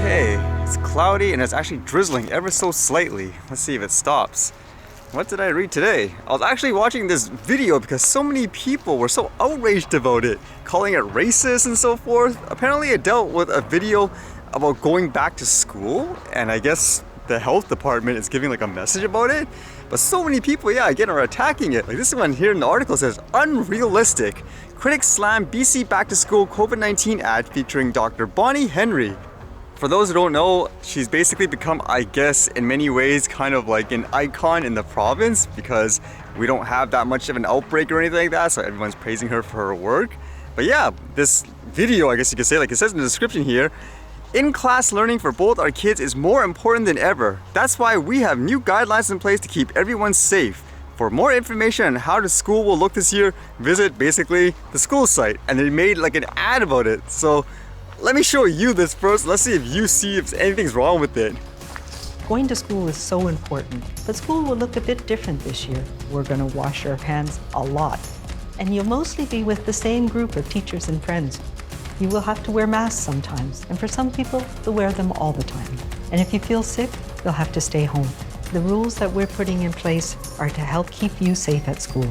Okay, it's cloudy and it's actually drizzling ever so slightly. Let's see if it stops. What did I read today? I was actually watching this video because so many people were so outraged about it, calling it racist and so forth. Apparently it dealt with a video about going back to school, and I guess the health department is giving like a message about it. But so many people, again, are attacking it. Like this one here in the article says, unrealistic. Critics slam BC back to school COVID-19 ad featuring Dr. Bonnie Henry. For those who don't know, she's basically become, I guess, in many ways, kind of like an icon in the province because we don't have that much of an outbreak or anything like that, so everyone's praising her for her work. But yeah, this video, I guess you could say, like it says in the description here, in-class learning for both our kids is more important than ever. That's why we have new guidelines in place to keep everyone safe. For more information on how the school will look this year, visit basically the school site. And they made like an ad about it. So let me show you this first. Let's see if you see if anything's wrong with it. Going to school is so important, but school will look a bit different this year. We're going to wash our hands a lot, and you'll mostly be with the same group of teachers and friends. You will have to wear masks sometimes, and for some people, they'll wear them all the time. And if you feel sick, you'll have to stay home. The rules that we're putting in place are to help keep you safe at school.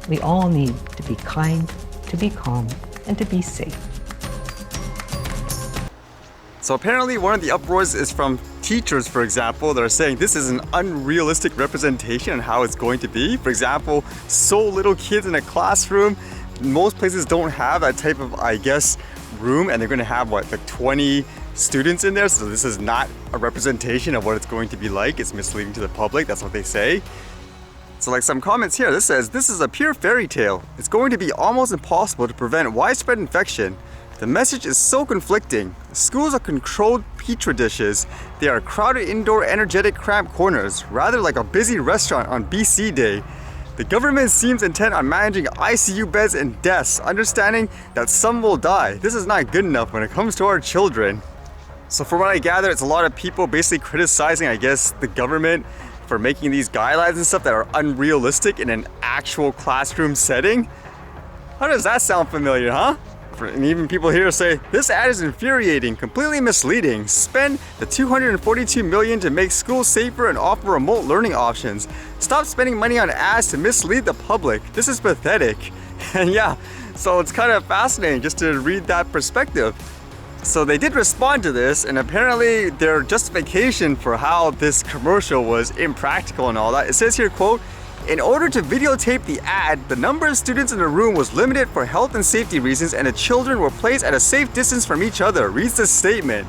We all need to be kind, to be calm, and to be safe. So apparently one of the uproars is from teachers, for example, that are saying this is an unrealistic representation on how it's going to be. For example, so little kids in a classroom. Most places don't have that type of, I guess, room, and they're going to have what, like 20 students in there. So this is not a representation of what it's going to be like. It's misleading to the public. That's what they say. So like some comments here, this says, this is a pure fairy tale. It's going to be almost impossible to prevent widespread infection. The message is so conflicting. Schools are controlled petri dishes. They are crowded indoor energetic cramped corners, rather like a busy restaurant on BC Day. The government seems intent on managing ICU beds and deaths, understanding that some will die. This is not good enough when it comes to our children. So from what I gather, it's a lot of people basically criticizing, I guess, the government for making these guidelines and stuff that are unrealistic in an actual classroom setting. How does that sound familiar, huh? And even people here say, this ad is infuriating, completely misleading. Spend the $242 million to make schools safer and offer remote learning options. Stop spending money on ads to mislead the public. This is pathetic. And yeah, so it's kind of fascinating just to read that perspective. So they did respond to this, and apparently their justification for how this commercial was impractical and all that, it says here, quote, in order to videotape the ad, the number of students in the room was limited for health and safety reasons, and the children were placed at a safe distance from each other, reads the statement.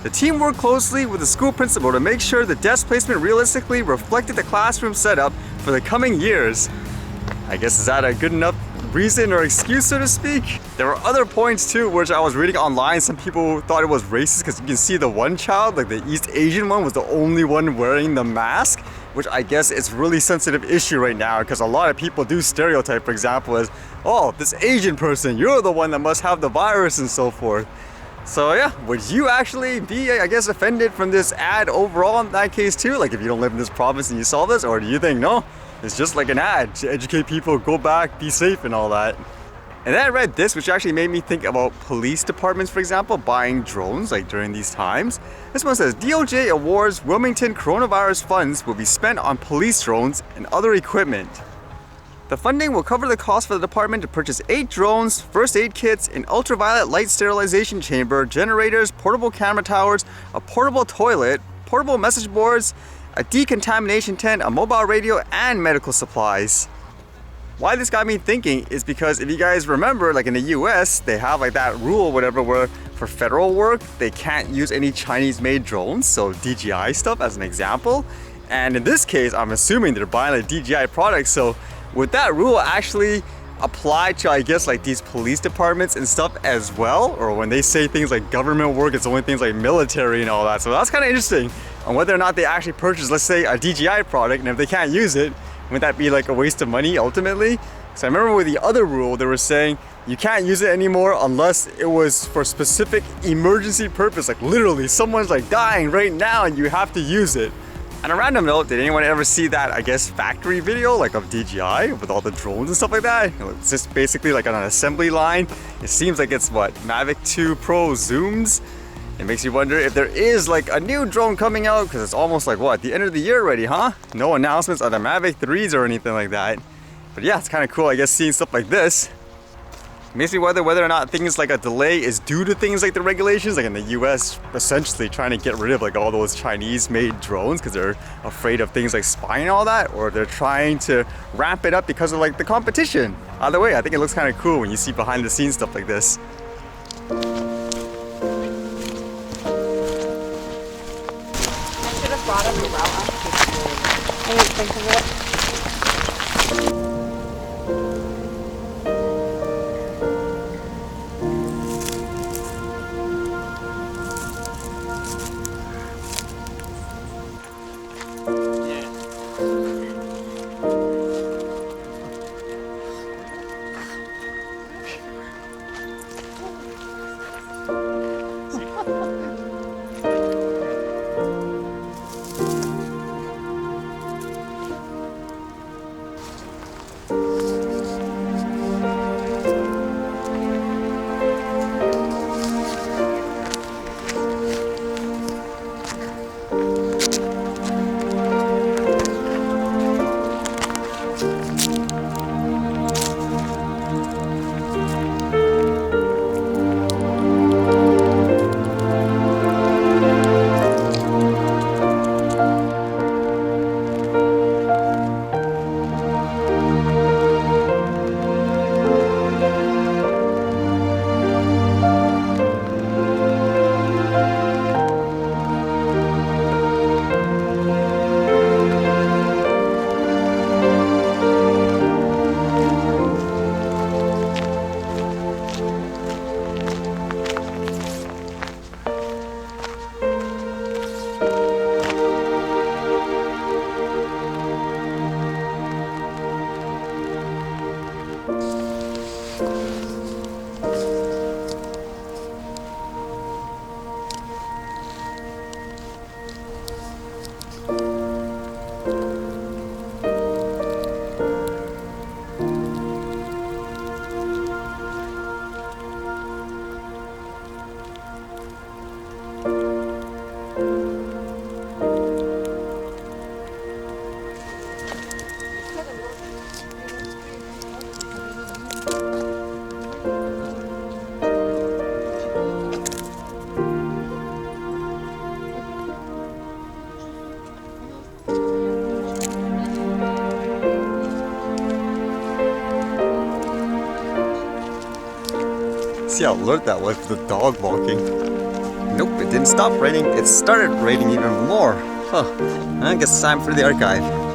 The team worked closely with the school principal to make sure the desk placement realistically reflected the classroom setup for the coming years. I guess is that a good enough reason or excuse, so to speak? There were other points too, which I was reading online. Some people thought it was racist because you can see the one child, like the East Asian one, was the only one wearing the mask, which I guess is a really sensitive issue right now because a lot of people do stereotype, for example, as, oh, this Asian person, you're the one that must have the virus and so forth. So yeah, would you actually be, I guess, offended from this ad overall in that case too? Like if you don't live in this province and you saw this, or do you think, no, it's just like an ad to educate people, go back, be safe and all that? And then I read this, which actually made me think about police departments, for example, buying drones like during these times. This one says, DOJ awards Wilmington coronavirus funds will be spent on police drones and other equipment. The funding will cover the cost for the department to purchase 8 drones, first aid kits, an ultraviolet light sterilization chamber, generators, portable camera towers, a portable toilet, portable message boards, a decontamination tent, a mobile radio, and medical supplies. Why this got me thinking is because if you guys remember, like in the US, they have like that rule, whatever, where for federal work, they can't use any Chinese-made drones, so DJI stuff as an example. And in this case, I'm assuming they're buying like DJI products, so would that rule actually apply to, I guess, like these police departments and stuff as well? Or when they say things like government work, it's only things like military and all that. So that's kind of interesting on whether or not they actually purchase, let's say, a DJI product, and if they can't use it, would that be like a waste of money ultimately? So I remember with the other rule, they were saying you can't use it anymore unless it was for specific emergency purpose. Like literally someone's like dying right now and you have to use it. On a random note, did anyone ever see that, I guess, factory video like of DJI with all the drones and stuff like that? It's just basically like on an assembly line. It seems like it's what, Mavic 2 Pro zooms. It makes you wonder if there is like a new drone coming out, because it's almost like what, the end of the year already, huh? No announcements of the Mavic 3s or anything like that. But yeah, it's kind of cool, I guess, seeing stuff like this. It makes me wonder whether or not things like a delay is due to things like the regulations, like in the US, essentially trying to get rid of like all those Chinese-made drones because they're afraid of things like spying and all that, or they're trying to ramp it up because of like the competition. Either way, I think it looks kind of cool when you see behind the scenes stuff like this. Brought up umbrella. I didn't think of it. See how alert that was with the dog walking. Nope, it didn't stop raining. It started raining even more. Huh. I guess it's time for the archive.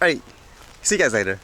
Alright, see you guys later.